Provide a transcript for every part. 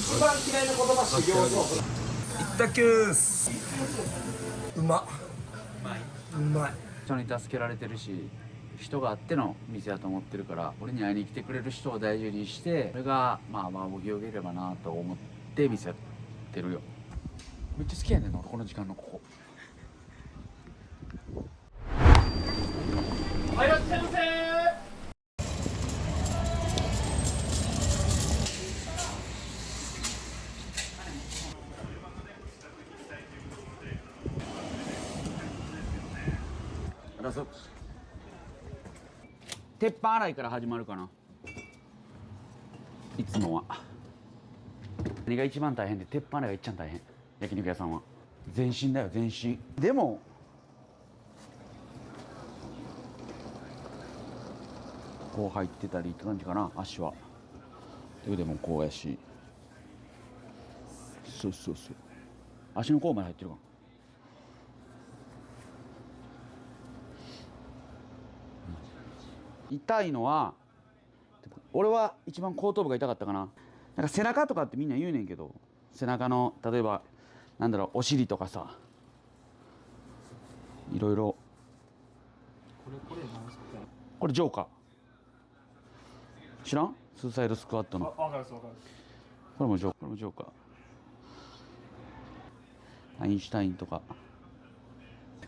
一番嫌いな言葉修行の。いったきゅーす。うまうまい。人に助けられてるし、人があっての店だと思ってるから、俺に会いに来てくれる人を大事にして、それがまあ僕よければなと思って店やってるよ。めっちゃ好きやねんな俺この時間のここ。はいらっしゃいませ。鉄板洗いから始まるかな、いつもは。何が一番大変で、鉄板洗いが一番大変。焼肉屋さんは全身だよ全身。でもこう入ってたりって感じかな。足は腕もこうやし、そうそうそう、足の甲まで入ってるかな。痛いのは、俺は一番後頭部が痛かったかな。なんか背中とかってみんな言うねんけど、背中の例えばなんだろう、お尻とかさ、いろいろ。これジョーカー知らん？スーサイドスクワットの。わかるですわかる。これもジョーカー。アインシュタインとか。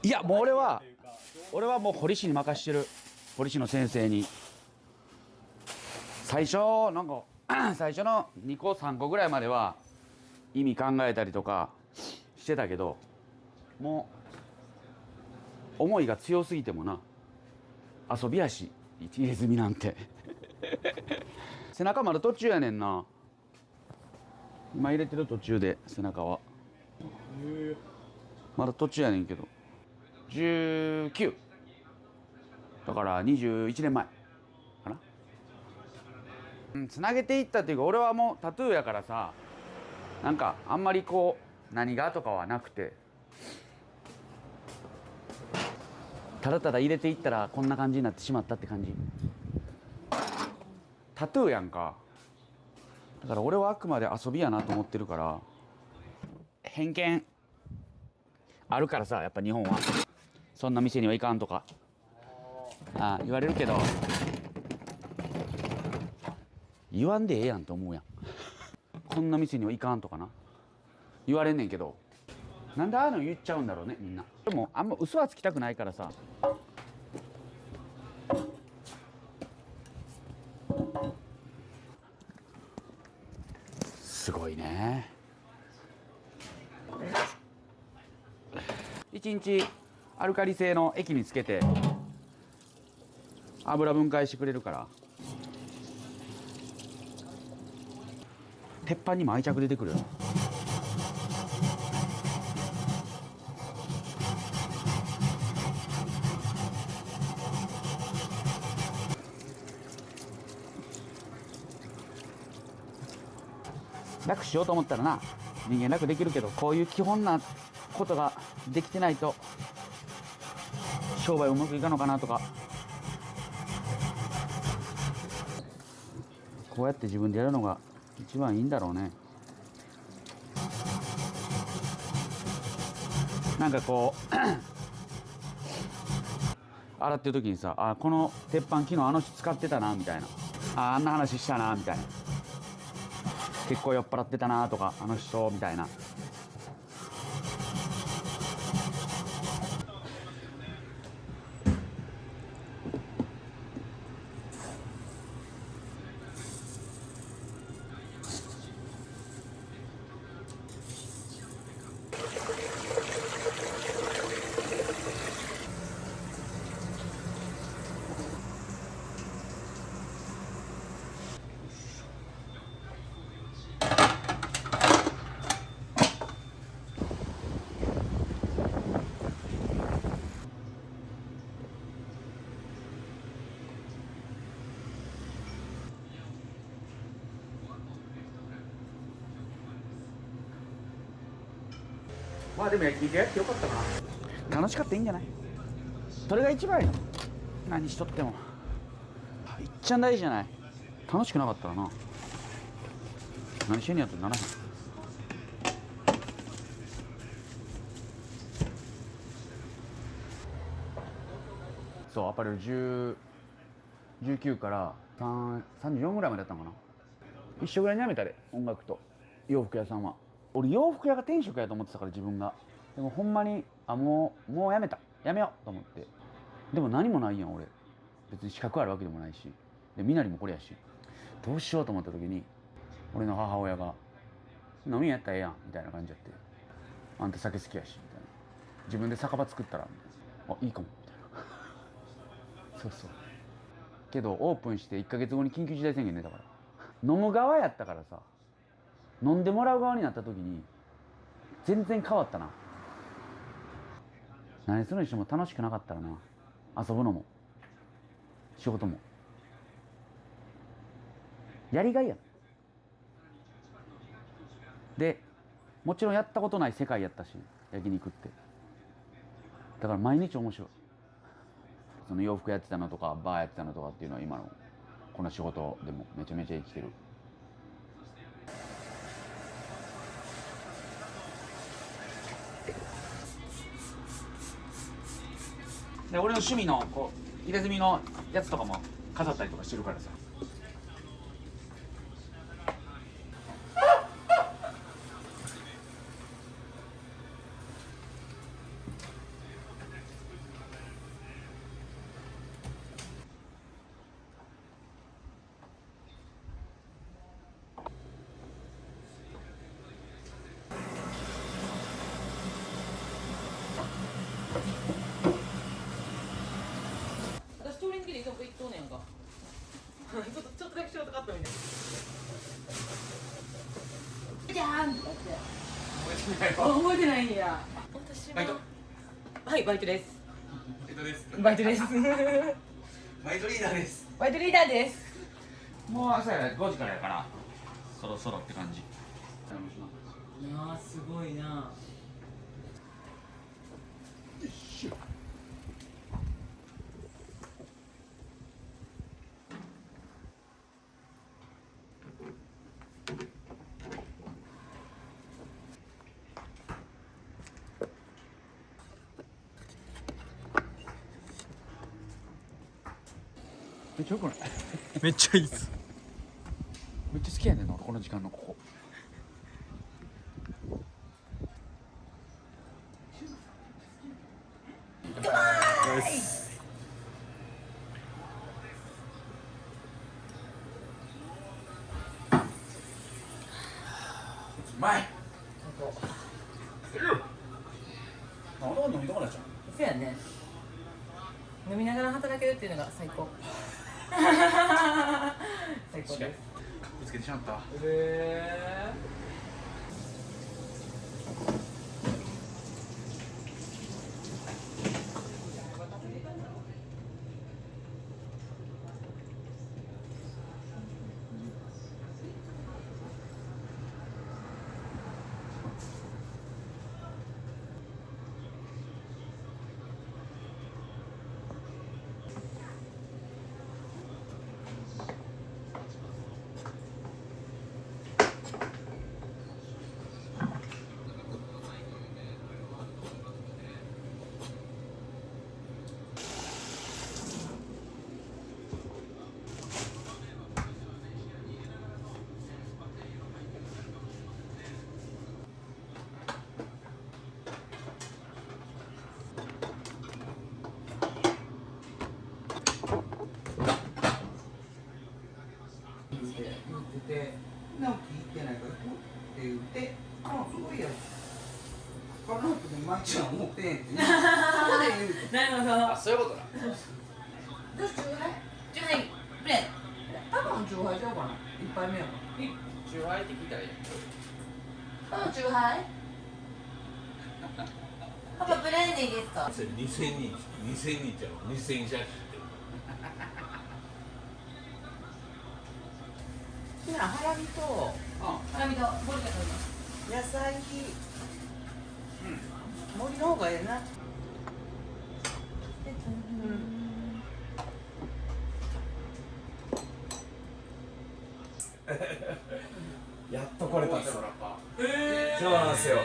いやもう俺はもう堀氏に任してる。堀氏の先生に。最初なんか最初の2個3個ぐらいまでは意味考えたりとかしてたけど、もう思いが強すぎてもな、遊びやし入れ墨なんて背中まだ途中やねんな。今入れてる途中で、背中はまだ途中やねんけど、19だから21年前かな。つなげていったっていうか、俺はもうタトゥーやからさ、なんかあんまりこう何がとかはなくて、ただただ入れていったらこんな感じになってしまったって感じ。タトゥーやんか。だから俺はあくまで遊びやなと思ってるから。偏見あるからさ、やっぱ日本はそんな店には行かんとか言われるけど、言わんでええやんと思うやん。こんな店には行かんとかな言われんねんけど、なんでああいうの言っちゃうんだろうねみんな。でもあんま嘘はつきたくないからさ。すごいね。1日アルカリ性の液につけて油分解してくれるから、鉄板にも愛着出てくるよ。楽しようと思ったらな、人間楽できるけど、こういう基本なことができてないと商売うまくいかんのかなとか。こうやって自分でやるのが一番いいんだろうね。なんかこう洗ってる時にさ、この鉄板昨日あの人使ってたなみたいな、あんな話したなみたいな、結構酔っ払ってたなとか、あの人みたいな。まあでも焼肉やってよかったかな。楽しかったらいいんじゃない？それが一番よ。何しとってもいっちゃん大事じゃない。楽しくなかったらな、何してんねやとならへん。そうアパレル19から34ぐらいまでやったのかな。一緒ぐらいに辞めたで、音楽と洋服屋さんは。俺洋服屋が転職やと思ってたから自分が。でもほんまにもう辞めようと思って。でも何もないやん俺。別に資格あるわけでもないし、でみなりもこれやし、どうしようと思った時に俺の母親が「飲みやったらええやん」みたいな感じやって、あんた酒好きやしみたいな、自分で酒場作ったらみたいな、あいいかもみたいなそうそうけどオープンして1ヶ月後に緊急事態宣言出たから、飲む側やったからさ、飲んでもらう側になった時に全然変わったな。何するにしても楽しくなかったらな、遊ぶのも仕事もやりがいやん。でもちろんやったことない世界やったし、焼肉ってだから毎日面白い。その洋服やってたのとかバーやってたのとかっていうのは今のこの仕事でもめちゃめちゃ生きてる。で俺の趣味のこう入れ墨のやつとかも飾ったりとかしてるからさ。私トーリングでいつも行っとんねやんかちょっとだけショートカットみたいなじゃーんって覚えてないんや。私バイトもはいバイトです。ですバイトですバイトリーダーです。バイトリーダーです。もう朝や5時からやからそろそろって感じ。いやーすごいな。めっちゃよくない？めっちゃいいっす。めっちゃ好きやねんなこの時間のここ。うまい。俺は飲み友達じゃん。そうやね。飲みながら働けるっていうのが最高最高です。かっこつけてしまった。て直樹行ってないからこうって言って「あすごいやん」カラープで毎日は思ってへんってそこで言うてなるほど。あ、そういうことな。どうしようはいじゃあはいプレーン。多分チューハイちゃうかな一杯目やかチューハイって聞いたらいい。パパチューハイ。パパプレーンでいいですか。それ2000人じゃん2000じゃん好きなハラミとハラミとボリカ食べます。野菜森の方がええなやっと来れたっす。そうなんですよ。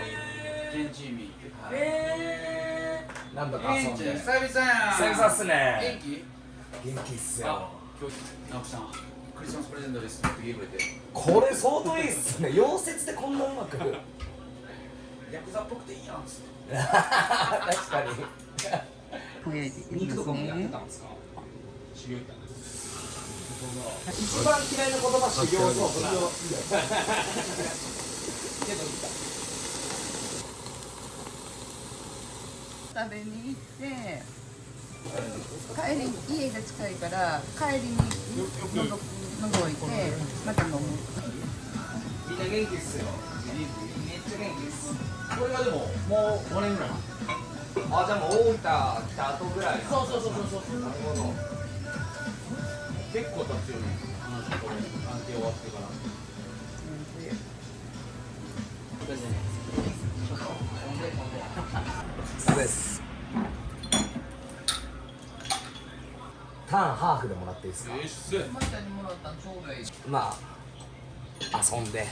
現地味。なんとか遊んで。久々やん。久々っすね。元気？元気っすよ。今日直樹さんクリスマスプレゼントですって言ってくれて。これ相当いいっすね。溶接でこんなうまく。ヤクザっぽくていいやんっつって。確かに。肉とかもやってたんですか？一番嫌いな言葉修行そう修行。食べに行って帰り家が近いから帰りに覗いてまた飲む。みんな元気っすよ。めっちゃ元気っす。これがでももう5年ぐらいあ、じゃあもう大分来た後ぐらい。そうそうそうそうなるほど。結構経つよねこれ関係終わってからそうです。ターンハーフでもらっていいですか？またにもらったんちょうどいい。まあ遊んで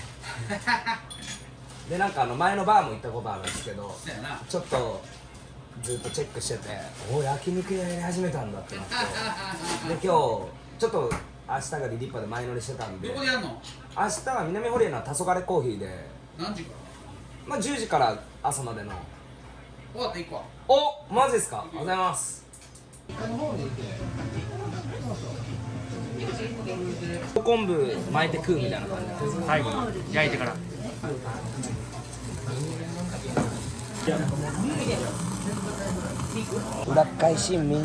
でなんか前のバーも行ったことあるんですけど、ちょっとずっとチェックしてて、おお焼肉屋やり始めたんだってなってで今日ちょっと明日がリリッパで前乗りしてたんで、どこでやんの？明日は南堀江の黄昏コーヒーで、何時かまあ10時から朝までの。ら？終わった行くわ。お、マジですか？ありがとうございます。昆布巻いて食うみたいな感じです。最後に焼いてから裏返し民。い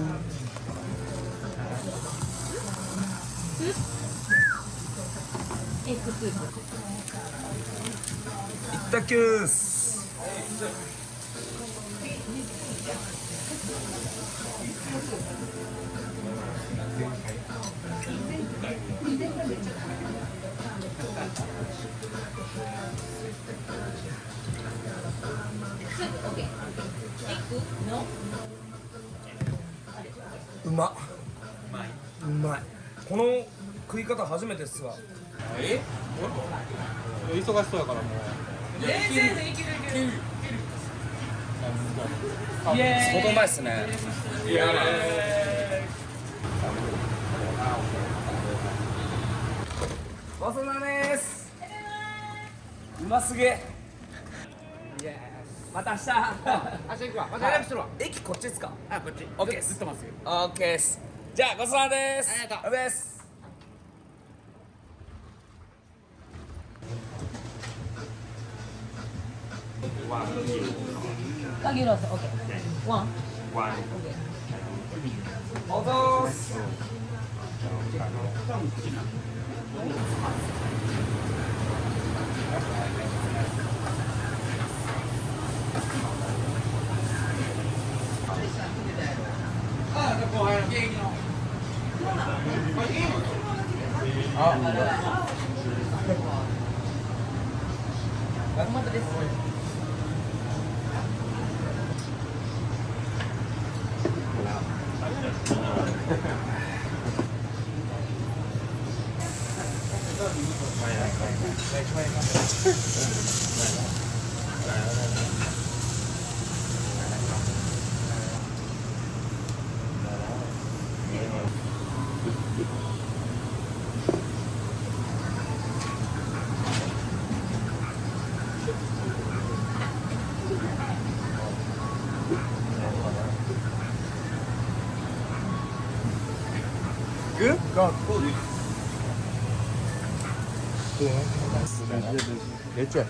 ったきゅーす。うまっ。うまい。この食い方初めてっすわ。忙しそうやからもう全然いけるいける。相当うまいっすね。ごちそうさまです。うますげえ。また明日。明日行くわ。また連絡するわ。駅こっちですか？あ、こっち。オッケーです。ずっと待つよ。オッケーです。じゃあごちそうさまです。ありがとうお疲れ様です。限らず OK。ワン。おぞーす。後輩の現役の。お待たせです。めっちゃう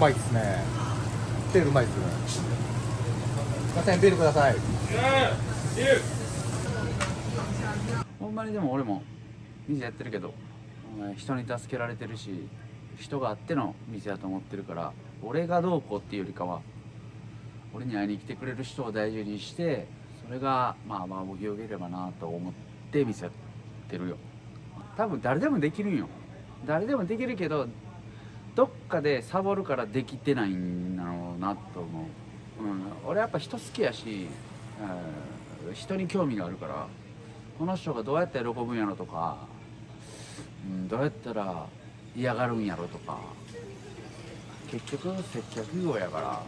まいっすね。テールうまいっすね。すいません、ビールください。ほんまにでも俺も店やってるけど、人に助けられてるし、人があっての店だと思ってるから、俺がどうこうっていうよりかは俺に会いに来てくれる人を大事にして、それがまあ僕よければなと思って見せてるよ。多分誰でもできるんよ。誰でもできるけどどっかでサボるからできてないんだろうなと思う。俺やっぱ人好きやし、人に興味があるからこの人がどうやって喜ぶんやろとか、どうやったら嫌がるんやろとか、結局接客業やから、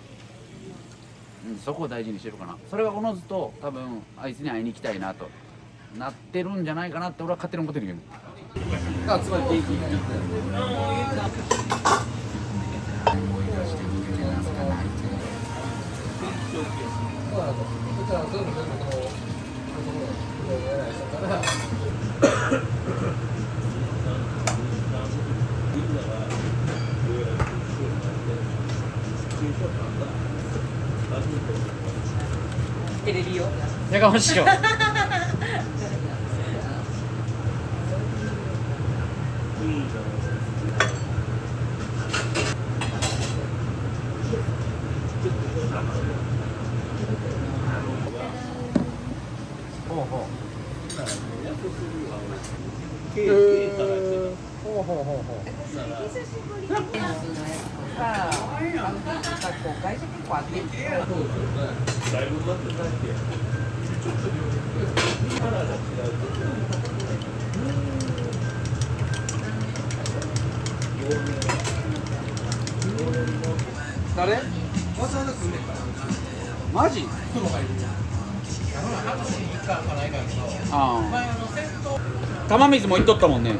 そこを大事にしてるかな。それがおのずと多分あいつに会いに行きたいなとなってるんじゃないかなって俺は勝手に思ってるけど。つまり元気になってテレビよ。やかましいよ。ほうほう。ほうほうほうほう。さあ、学校会社結構あって誰？マジ？玉水も行っとったもんね。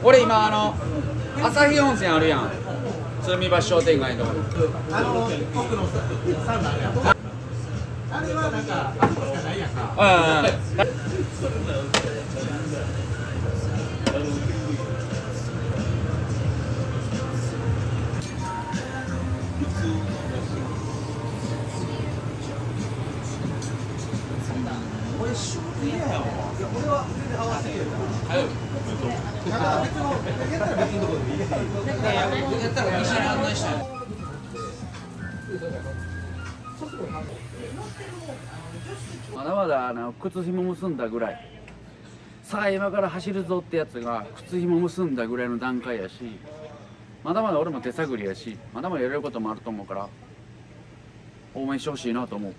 俺今朝日温泉あるやん。鶴見橋商店街のところ。奥のサウナあるやん。あれはなんかあそこしかないやんか。俺仕事嫌やわ。俺は全然合わせてるから。だから別のやったら別のところでいいですよ。やったら一緒に案内したい。まだまだ靴紐結んだぐらい。さあ今から走るぞってやつが靴紐結んだぐらいの段階やし、まだまだ俺も手探りやし、まだまだやれることもあると思うから応援してほしいなと思う。